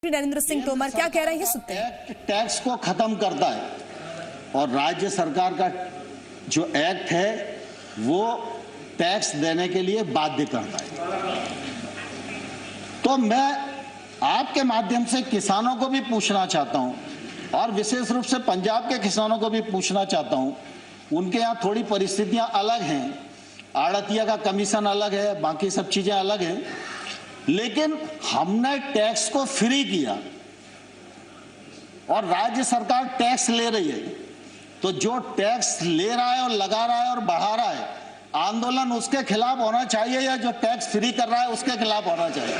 नरेंद्र सिंह तोमर क्या कह रहे हैं सुनते हैं। एक्ट टैक्स को खत्म करता है और राज्य सरकार का जो एक्ट है वो टैक्स देने के लिए बाध्य करता है। तो मैं आपके माध्यम से किसानों को भी पूछना चाहता हूं और विशेष रूप से पंजाब के किसानों को भी पूछना चाहता हूं। उनके यहाँ थोड़ी परिस्थितियां अलग हैं, आड़तिया का कमीशन अलग है, बाकी सब चीजें अलग हैं, लेकिन हमने टैक्स को फ्री किया और राज्य सरकार टैक्स ले रही है। तो जो टैक्स ले रहा है और लगा रहा है और बढ़ा रहा है, आंदोलन उसके खिलाफ होना चाहिए या जो टैक्स फ्री कर रहा है उसके खिलाफ होना चाहिए।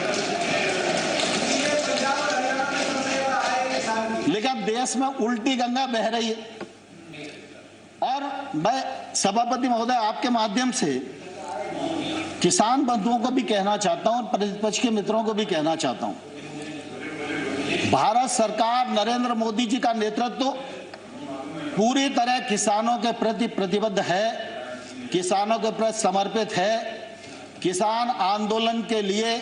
लेकिन देश में उल्टी गंगा बह रही है और मैं सभापति महोदय आपके माध्यम से किसान बंधुओं को भी कहना चाहता हूं और प्रतिपक्ष के मित्रों को भी कहना चाहता हूं, भारत सरकार नरेंद्र मोदी जी का नेतृत्व पूरी तरह किसानों के प्रति प्रतिबद्ध है, किसानों के प्रति समर्पित है। किसान आंदोलन के लिए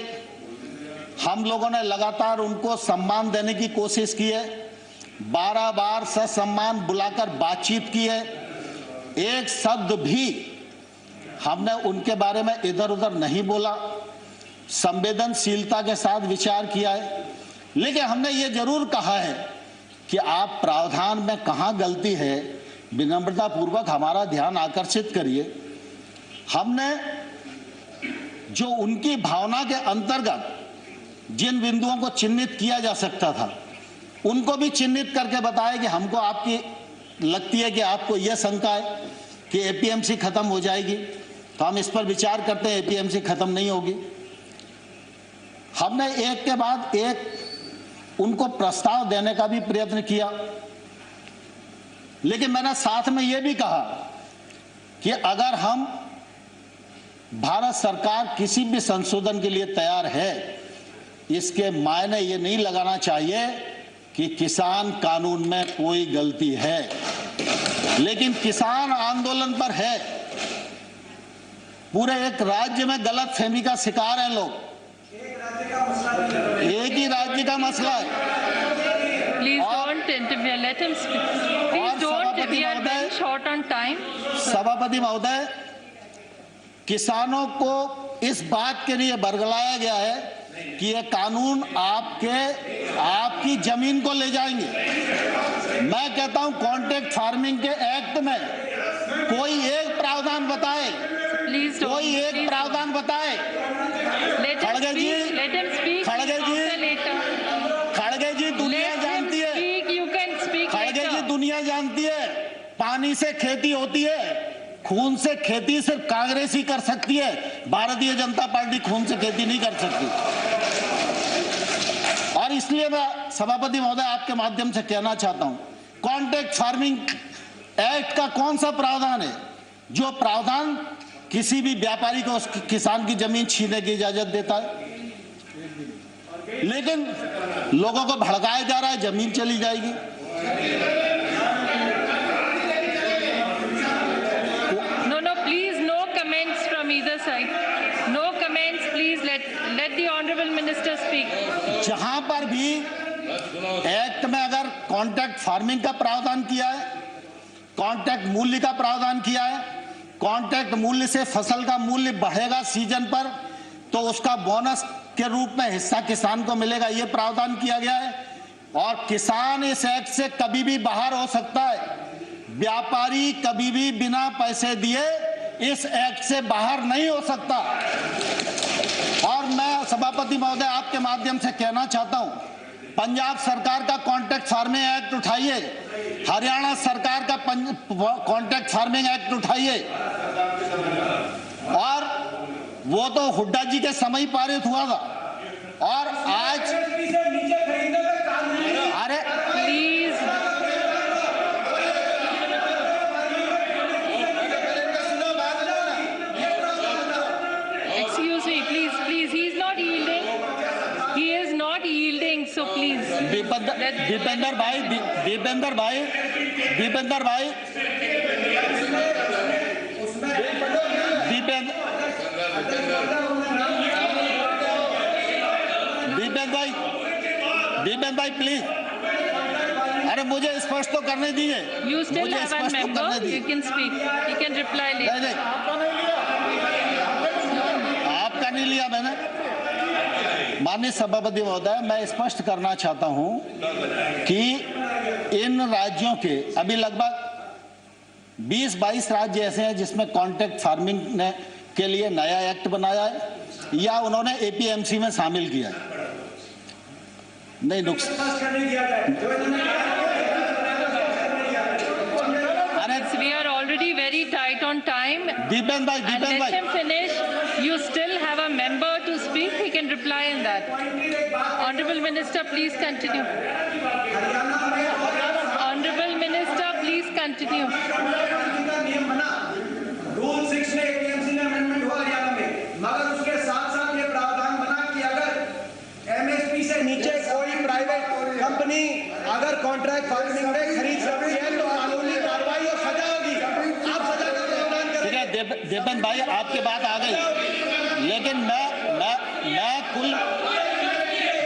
हम लोगों ने लगातार उनको सम्मान देने की कोशिश की है, 12 बार ससम्मान बुलाकर बातचीत की है, एक शब्द भी हमने उनके बारे में इधर उधर नहीं बोला, संवेदनशीलता के साथ विचार किया है। लेकिन हमने ये जरूर कहा है कि आप प्रावधान में कहां गलती है विनम्रता पूर्वक हमारा ध्यान आकर्षित करिए। हमने जो उनकी भावना के अंतर्गत जिन बिंदुओं को चिन्हित किया जा सकता था उनको भी चिन्हित करके बताया कि हमको आपकी लगती है कि आपको यह शंका है कि एपीएमसी खत्म हो जाएगी, तो हम इस पर विचार करते हैं। एपीएमसी खत्म नहीं होगी। हमने एक के बाद एक उनको प्रस्ताव देने का भी प्रयत्न किया, लेकिन मैंने साथ में यह भी कहा कि अगर हम भारत सरकार किसी भी संशोधन के लिए तैयार है, इसके मायने ये नहीं लगाना चाहिए कि किसान कानून में कोई गलती है, लेकिन किसान आंदोलन पर है। पूरे एक राज्य में गलत फहमी का शिकार हैं लोग। एक ही राज्य का मसला है। Please don't interfere. Let him speak. Please don't. We are very short on time. सभापति महोदय, किसानों को इस बात के लिए बरगलाया गया है कि ये कानून आपकी जमीन को ले जाएंगे। मैं कहता हूं कॉन्ट्रैक्ट फार्मिंग के एक्ट में कोई एक प्रावधान बताए, कोई एक प्रावधान बताए। खड़गे जी, खड़गे जी दुनिया जानती है, खड़गे जी दुनिया जानती है, पानी से खेती होती है, खून से खेती सिर्फ कांग्रेस ही कर सकती है, भारतीय जनता पार्टी खून से खेती नहीं कर सकती। और इसलिए मैं सभापति महोदय आपके माध्यम से कहना चाहता हूं, कॉन्ट्रैक्ट फार्मिंग एक्ट का कौन सा प्रावधान है जो प्रावधान किसी भी व्यापारी को उस किसान की जमीन छीनने की इजाजत देता है? लेकिन लोगों को भड़काया जा रहा है, जमीन चली जाएगी। No, please, no comments from either side. No comments, please. Let the honorable minister speak. जहां पर भी एक्ट में अगर कॉन्ट्रैक्ट फार्मिंग का प्रावधान किया है, कॉन्ट्रैक्ट मूल्य का प्रावधान किया है, कॉन्ट्रैक्ट मूल्य से फसल का मूल्य बढ़ेगा सीजन पर तो उसका बोनस के रूप में हिस्सा किसान को मिलेगा, यह प्रावधान किया गया है। और किसान इस एक्ट से कभी भी बाहर हो सकता है, व्यापारी कभी भी बिना पैसे दिए इस एक्ट से बाहर नहीं हो सकता। और मैं सभापति महोदय आपके माध्यम से कहना चाहता हूं, पंजाब सरकार का कॉन्ट्रैक्ट फार्मिंग एक्ट उठाइए, हरियाणा सरकार का कॉन्ट्रैक्ट फार्मिंग एक्ट उठाइए। और वो तो हुड्डा जी के समय ही पारित हुआ था और आज अरे please excuse me, please, he is not yielding. He is not yielding, so please. Deependra भाई दीपेन भाई प्लीज, अरे मुझे स्पष्ट तो करने दीजिए। You still मुझे have one स्पष्ट तो member. करने You दीजिए। can speak. You can reply नहीं later. नहीं, आपका नहीं लिया मैंने। माननीय सभापति महोदय, मैं स्पष्ट करना चाहता हूं कि इन राज्यों के अभी लगभग 20-22 राज्य ऐसे हैं जिसमें कॉन्ट्रैक्ट फार्मिंग ने के लिए नया एक्ट बनाया है या उन्होंने एपीएमसी में शामिल किया है। नहीं We are already very tight on time. Dipen भाई, And दीपेन let भाई, him finish. You still have a member to speak. He can reply in that. Honorable Minister, please continue. Honorable Minister, please continue. Rule 6 में APMC में amendment हुआ हरियाणा में, मगर उसके साथ साथ ये प्रावधान बना कि अगर एमएसपी से नीचे कोई प्राइवेट कंपनी अगर कॉन्ट्रैक्ट फार्मिंग में खरीद सकती है तो कानूनी कार्रवाई और सजा होगी। आप सजा का प्रावधान करें। ठीक है दीपेन भाई, आपकी बात आ गई, लेकिन मैं कुल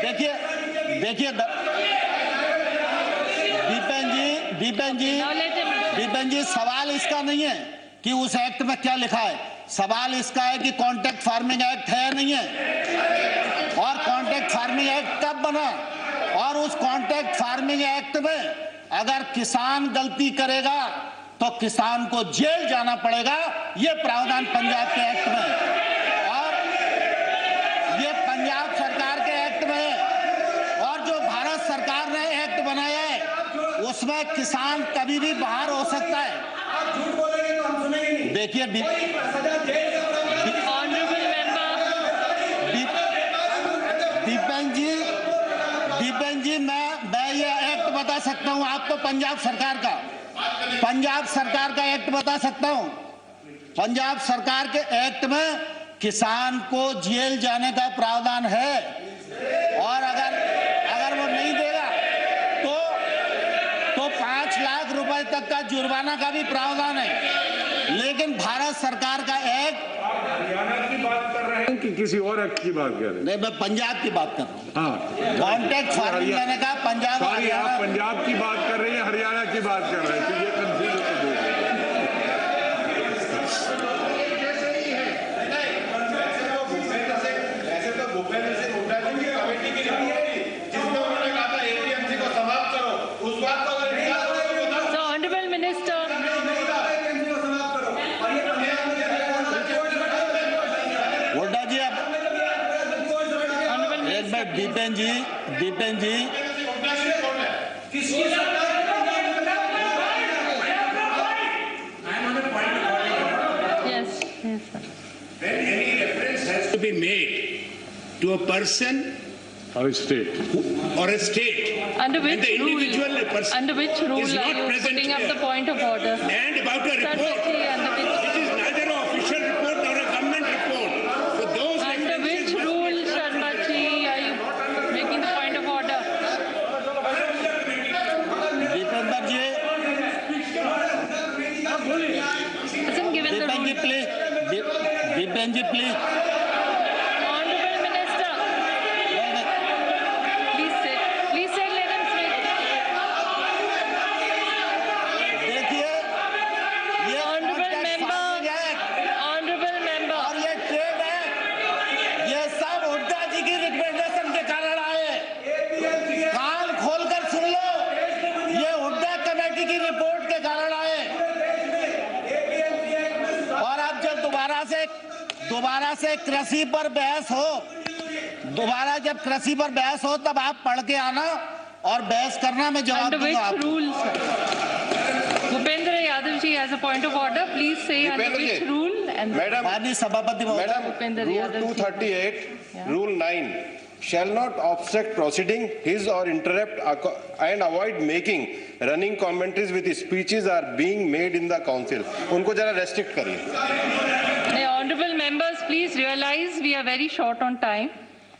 देखिए दीपेन जी सवाल इसका नहीं है कि उस एक्ट में क्या लिखा है, सवाल इसका है कि कॉन्ट्रैक्ट फार्मिंग एक्ट है या नहीं है, और कॉन्ट्रैक्ट फार्मिंग एक्ट कब बना, और उस कॉन्ट्रैक्ट फार्मिंग एक्ट में अगर किसान गलती करेगा तो किसान को जेल जाना पड़ेगा। ये प्रावधान पंजाब के एक्ट में है और ये पंजाब सरकार के एक्ट में है, और जो भारत सरकार ने एक्ट बनाया है उसमें किसान कभी भी बाहर हो सकता है। आप झूठ बोलेंगे तो हम सुनेंगे नहीं। देखिए सजा जेल का प्रावधान। Honorable member. दीपेन जी मैं ये एक्ट बता सकता हूं आपको, पंजाब सरकार का एक्ट बता सकता हूं। पंजाब सरकार के एक्ट में किसान को जेल जाने का प्रावधान है, और अगर वो नहीं देगा तो 5 लाख रुपए तक का जुर्माना का भी प्रावधान है। लेकिन भारत सरकार का एक्ट, हरियाणा की बात कर रहे हैं कि किसी और एक्ट की बात कर रहे हैं? नहीं, मैं पंजाब की बात कर रहा हूँ। हाँ, कॉन्ट्रैक्ट फार्मिंग मैंने कहा पंजाब सॉरी, आप हरियाणा। पंजाब की बात कर रही हैं, हरियाणा की बात कर रहे हैं, तो ये कंफ्यूज होकर बोल रहे हैं। So, Honorable Minister. हुड्डा जी, अब Honorable एक Minister. Minute, Dipen ji Yes. Yes, sir. When any reference has to be made to a person और state or a state, Under and which the rule? individual person Under which rule is are not you present putting up the here, point of order? and about a report Sarbaji, under which is neither an official report nor a government report, so those which references must rule, Sarbaji, are you making the point of order? Deependra ji, Hasn't given the Deepen ji rule. Please, Deepen ji please. Honorable Minister, please sit. Please sit, let him speak. देखिए ये Honorable contract member, farming act honorable member. और ये trade है, ये सब हुड्डा जी की recommendation के कारण आए। कान खोलकर सुन लो, ये हुड्डा कमेटी की रिपोर्ट के कारण आए। और अब जब दोबारा से कृषि पर बहस हो, जब कृषि पर बहस हो तब आप पढ़ के आना और बहस करना, मैं जवाब Under which दूंगा आपको। rule, sir? Bhupendra Yadav ji has a point of order. Please say under Bhupendra which ji. rule and Madam, माननीय सभापति महोदय, Bhupendra Rule Yadav ji. 238, Yeah. Rule 9, shall not obstruct proceeding his or interrupt and avoid making running commentaries with speeches are being made in the council. उनको जरा restrict करिए। Honorable members, please realize we are very short on time.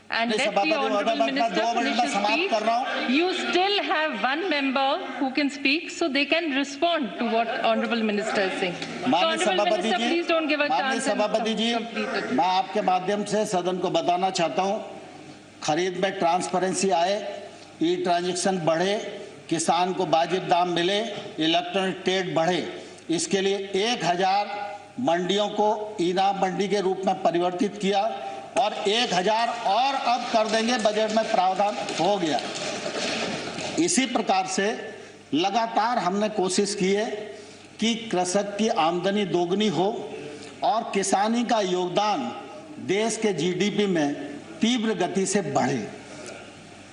And नहीं, let सभापति the महोदय, Honorable मैं Minister 2 minute finish में his समाप्त speech. कर रहा हूं। You still have one member who can speak, so they can respond to what Honorable Minister is saying. So, माननीय Honorable सभापति Minister, ji, please don't give a माननीय chance and सभापति जी, complete it. मैं आपके माध्यम से सदन को बताना चाहता हूं, खरीद में ट्रांसपेरेंसी आए ई ट्रांजैक्शन बढ़े, किसान को वाजिब दाम मिले, इलेक्ट्रॉनिक ट्रेड बढ़े। इसके लिए 1000 मंडियों को ई-नाम मंडी के रूप में परिवर्तित किया और 1000 और अब कर देंगे, बजट में प्रावधान हो गया। इसी प्रकार से लगातार हमने कोशिश की है कि कृषक की आमदनी दोगुनी हो और किसानी का योगदान देश के जीडीपी में तीव्र गति से बढ़े।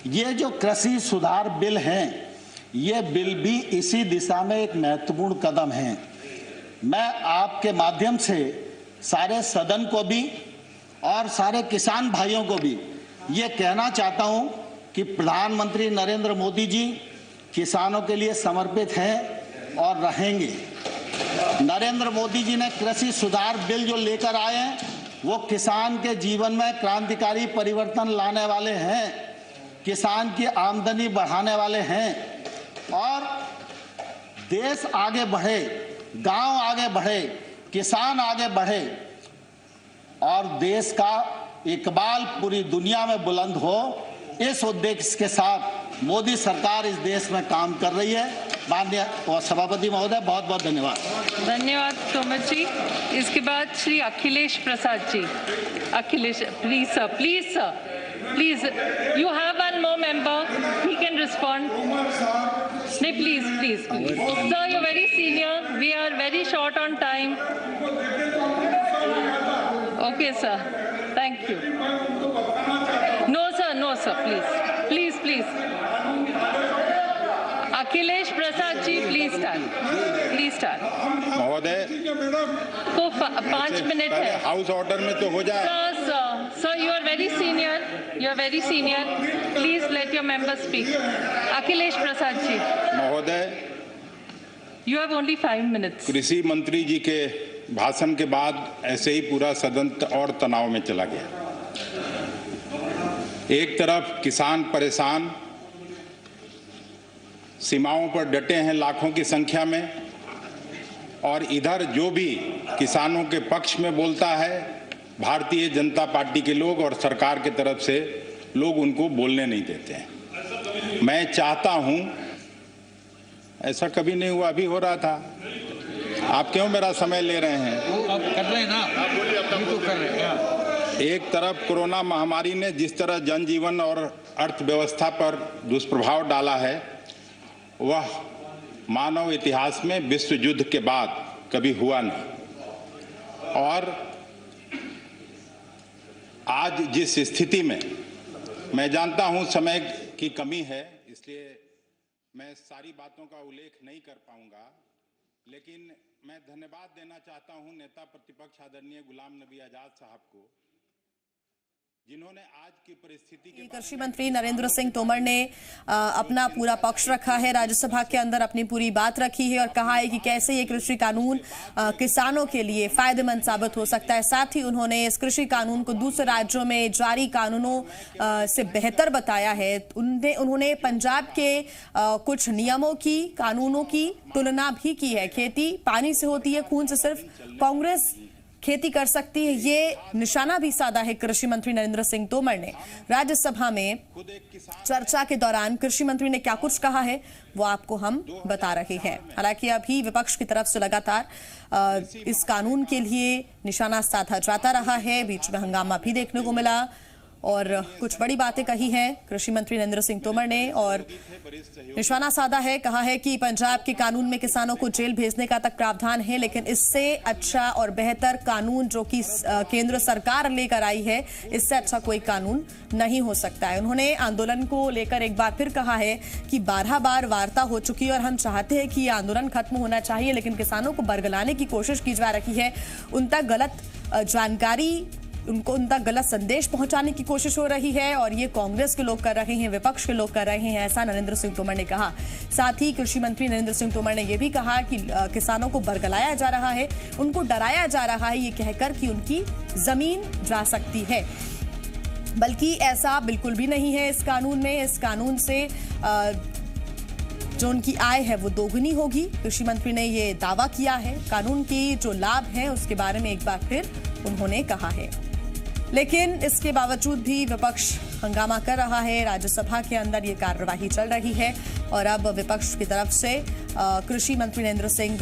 ये जो कृषि सुधार बिल हैं, ये बिल भी इसी दिशा में एक महत्वपूर्ण कदम है। मैं आपके माध्यम से सारे सदन को भी और सारे किसान भाइयों को भी ये कहना चाहता हूं कि प्रधानमंत्री नरेंद्र मोदी जी किसानों के लिए समर्पित हैं और रहेंगे। नरेंद्र मोदी जी ने कृषि सुधार बिल जो लेकर आए हैं, वो किसान के जीवन में क्रांतिकारी परिवर्तन लाने वाले हैं, किसान की आमदनी बढ़ाने वाले हैं और देश आगे बढ़े, गांव आगे बढ़े, किसान आगे बढ़े और देश का इकबाल पूरी दुनिया में बुलंद हो, इस उद्देश्य के साथ मोदी सरकार इस देश में काम कर रही है। माननीय सभापति महोदय, बहुत बहुत धन्यवाद। धन्यवाद तोमर जी। इसके बाद Shri Akhilesh Prasad ji. Akhilesh, please sir, please sir, please, you have one more member, he can respond. No, please, please, please. Sir, you're very senior, we are very short on time. Okay, sir, thank you. No, sir, please, please, please. Akhilesh Prasad ji, please stand. Please stand. महोदय, तो 5 minute है। House order में तो हो जाए। Sir, you are very senior. You are very senior. Please let your member speak. Akhilesh Prasad ji. महोदय, You have only 5 minutes. कृषि मंत्री जी के भाषण के बाद ऐसे ही पूरा सदन और तनाव में चला गया। एक तरफ किसान परेशान, सीमाओं पर डटे हैं लाखों की संख्या में, और इधर जो भी किसानों के पक्ष में बोलता है, भारतीय जनता पार्टी के लोग और सरकार की तरफ से लोग उनको बोलने नहीं देते हैं। मैं चाहता हूं, ऐसा कभी नहीं हुआ, अभी हो रहा था। आप क्यों मेरा समय ले रहे हैं? आप कर रहे हैं ना, अभी तो कर रहे हैं। एक तरफ कोरोना महामारी ने जिस तरह जनजीवन और अर्थव्यवस्था पर दुष्प्रभाव डाला है, वह मानव इतिहास में विश्व युद्ध के बाद कभी हुआ नहीं। और आज जिस स्थिति में, मैं जानता हूं समय की कमी है, इसलिए मैं सारी बातों का उल्लेख नहीं कर पाऊंगा, लेकिन मैं धन्यवाद देना चाहता हूं नेता प्रतिपक्ष आदरणीय गुलाम नबी आजाद साहब को, जिन्होंने आज की परिस्थिति के कृषि मंत्री नरेंद्र सिंह तोमर ने अपना पूरा पक्ष रखा है, राज्यसभा के अंदर अपनी पूरी बात रखी है और कहा है कि कैसे ये कृषि कानून किसानों के लिए फायदेमंद साबित हो सकता है। साथ ही उन्होंने इस कृषि कानून को दूसरे राज्यों में जारी कानूनों से बेहतर बताया है। उन्होंने पंजाब के कुछ नियमों की, कानूनों की तुलना भी की है। खेती पानी से होती है, खून से सिर्फ कांग्रेस खेती कर सकती है, ये निशाना भी साधा है कृषि मंत्री नरेंद्र सिंह तोमर ने। राज्यसभा में चर्चा के दौरान कृषि मंत्री ने क्या कुछ कहा है वो आपको हम बता रहे हैं। हालांकि अभी विपक्ष की तरफ से लगातार इस कानून के लिए निशाना साधा जाता रहा है, बीच में हंगामा भी देखने को मिला और कुछ बड़ी बातें कही हैं कृषि मंत्री नरेंद्र सिंह तोमर ने और निशाना साधा है। कहा है कि पंजाब के कानून में किसानों को जेल भेजने का तक प्रावधान है, लेकिन इससे अच्छा और बेहतर कानून जो कि केंद्र सरकार लेकर आई है, इससे अच्छा कोई कानून नहीं हो सकता है। उन्होंने आंदोलन को लेकर एक बार फिर कहा है कि 12 बार वार्ता हो चुकी है और हम चाहते हैं कि ये आंदोलन खत्म होना चाहिए, लेकिन किसानों को बरगलाने की कोशिश की जा रही है। उन तक गलत जानकारी, उन तक गलत संदेश पहुंचाने की कोशिश हो रही है और ये कांग्रेस के लोग कर रहे हैं, विपक्ष के लोग कर रहे हैं, ऐसा नरेंद्र सिंह तोमर ने कहा। साथ ही कृषि मंत्री नरेंद्र सिंह तोमर ने यह भी कहा कि किसानों को बरगलाया जा रहा है, उनको डराया जा रहा है ये कहकर कि उनकी जमीन जा सकती है, बल्कि ऐसा बिल्कुल भी नहीं है। इस कानून में, इस कानून से जो उनकी आय है वो दोगुनी होगी। कृषि मंत्री ने ये दावा किया है। कानून के जो लाभ हैं उसके बारे में एक बार फिर उन्होंने कहा है, लेकिन इसके बावजूद भी विपक्ष हंगामा कर रहा है। राज्यसभा के अंदर ये कार्यवाही चल रही है और अब विपक्ष की तरफ से कृषि मंत्री नरेंद्र सिंह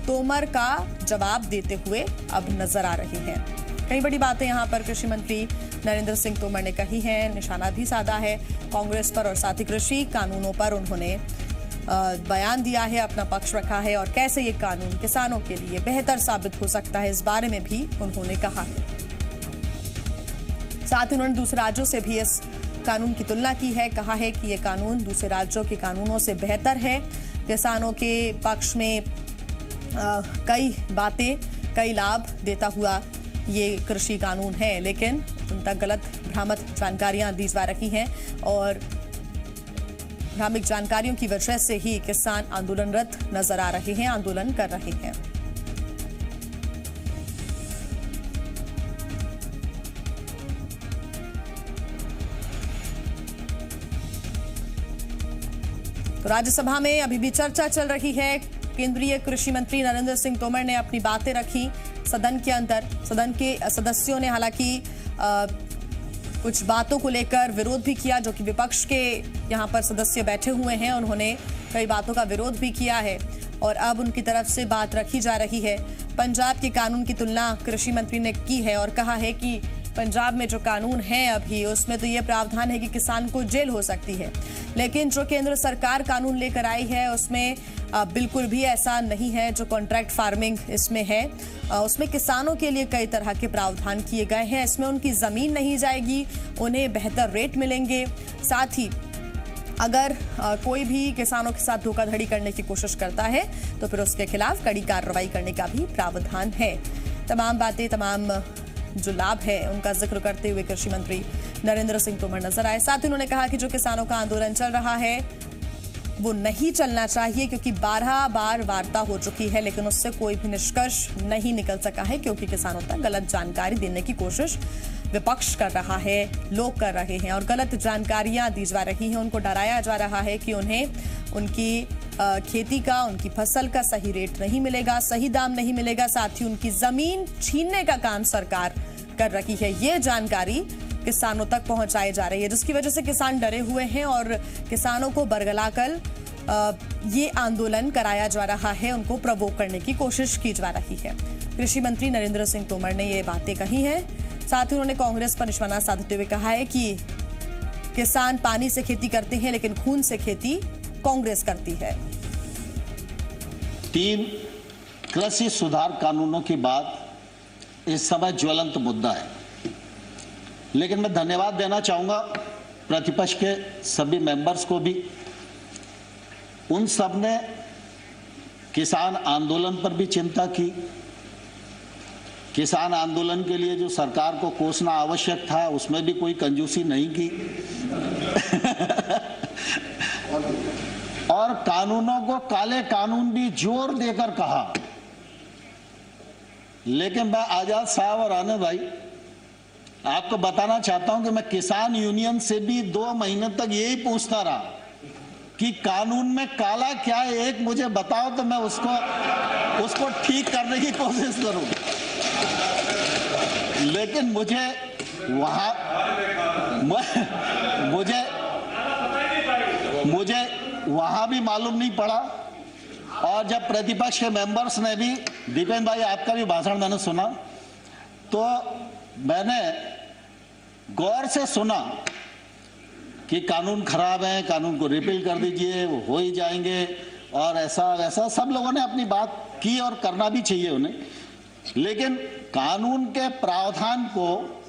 तोमर का जवाब देते हुए अब नजर आ रही हैं। कई बड़ी बातें यहां पर कृषि मंत्री नरेंद्र सिंह तोमर ने कही हैं। निशाना भी साधा है कांग्रेस पर और साथ ही कृषि कानूनों पर उन्होंने बयान दिया है, अपना पक्ष रखा है और कैसे ये कानून किसानों के लिए बेहतर साबित हो सकता है, इस बारे में भी उन्होंने कहा है। साथ ही उन्होंने दूसरे राज्यों से भी इस कानून की तुलना की है, कहा है कि ये कानून दूसरे राज्यों के कानूनों से बेहतर है। किसानों के पक्ष में कई बातें, कई लाभ देता हुआ ये कृषि कानून है, लेकिन उन तक गलत भ्रामक जानकारियां दी जा रही हैं और भ्रामक जानकारियों की वजह से ही किसान आंदोलनरत नजर आ रहे हैं, आंदोलन कर रहे हैं। तो राज्यसभा में अभी भी चर्चा चल रही है। केंद्रीय कृषि मंत्री नरेंद्र सिंह तोमर ने अपनी बातें रखी सदन के अंदर। सदन के सदस्यों ने हालांकि कुछ बातों को लेकर विरोध भी किया, जो कि विपक्ष के यहां पर सदस्य बैठे हुए हैं, उन्होंने कई बातों का विरोध भी किया है और अब उनकी तरफ से बात रखी जा रही है। पंजाब के कानून की तुलना कृषि मंत्री ने की है और कहा है कि पंजाब में जो कानून है अभी, उसमें तो ये प्रावधान है कि किसान को जेल हो सकती है, लेकिन जो केंद्र सरकार कानून लेकर आई है उसमें बिल्कुल भी ऐसा नहीं है। जो कॉन्ट्रैक्ट फार्मिंग इसमें है, उसमें किसानों के लिए कई तरह के प्रावधान किए गए हैं। इसमें उनकी जमीन नहीं जाएगी, उन्हें बेहतर रेट मिलेंगे। साथ ही अगर कोई भी किसानों के साथ धोखाधड़ी करने की कोशिश करता है तो फिर उसके खिलाफ कड़ी कार्रवाई करने का भी प्रावधान है। तमाम बातें, तमाम जो लाभ है उनका जिक्र करते हुए कृषि मंत्री नरेंद्र सिंह तोमर नजर आए। साथ ही उन्होंने कहा कि जो किसानों का आंदोलन चल रहा है वो नहीं चलना चाहिए, क्योंकि 12 बार वार्ता हो चुकी है, लेकिन उससे कोई भी निष्कर्ष नहीं निकल सका है, क्योंकि किसानों तक गलत जानकारी देने की कोशिश विपक्ष कर रहा है, लोग कर रहे हैं और गलत जानकारियां दी जा रही हैं। उनको डराया जा रहा है कि उन्हें उनकी खेती का, उनकी फसल का सही रेट नहीं मिलेगा, सही दाम नहीं मिलेगा। साथ ही उनकी जमीन छीनने का काम सरकार कर रही है। ये जानकारी किसानों तक पहुंचाई जा रही है, जिसकी वजह से किसान डरे हुए हैं और किसानों को बरगलाकर ये आंदोलन कराया जा रहा है, उनको प्रवोक करने की कोशिश की जा रही है। कृषि मंत्री नरेंद्र सिंह तोमर ने ये बातें कही हैं। साथ ही उन्होंने कांग्रेस पर निशाना साधते हुए कहा है कि किसान पानी से खेती करते हैं, लेकिन खून से खेती कांग्रेस करती है। 3 कृषि सुधार कानूनों की बात इस समय ज्वलंत मुद्दा है, लेकिन मैं धन्यवाद देना चाहूंगा प्रतिपक्ष के सभी मेंबर्स को भी। उन सब ने किसान आंदोलन पर भी चिंता की। किसान आंदोलन के लिए जो सरकार को कोसना आवश्यक था उसमें भी कोई कंजूसी नहीं की और कानूनों को काले कानून भी जोर देकर कहा। लेकिन मैं आजाद साहब और आनंद भाई आपको बताना चाहता हूं कि मैं किसान यूनियन से भी 2 महीने तक यही पूछता रहा कि कानून में काला क्या है, एक मुझे बताओ तो मैं उसको ठीक करने की कोशिश करूं। लेकिन मुझे वहां भी मालूम नहीं पड़ा। और जब प्रतिपक्ष के मेंबर्स ने भी, दीपेंद्र भाई आपका भी भाषण मैंने सुना, तो मैंने गौर से सुना कि कानून खराब है, कानून को रिपील कर दीजिए, वो हो ही जाएंगे और ऐसा वैसा सब लोगों ने अपनी बात की और करना भी चाहिए उन्हें। लेकिन कानून के प्रावधान को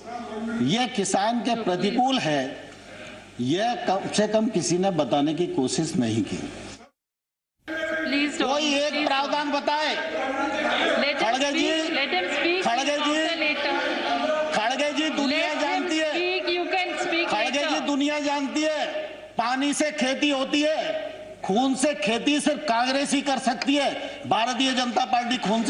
यह किसान के प्रतिकूल है, यह कम से कम किसी ने बताने की कोशिश नहीं की। कोई एक प्रावधान बताए। खड़गे जी दुनिया जानती है, खड़गे जी दुनिया जानती है, पानी से खेती होती है, खून से खेती सिर्फ कांग्रेस ही कर सकती है। भारतीय जनता पार्टी खून से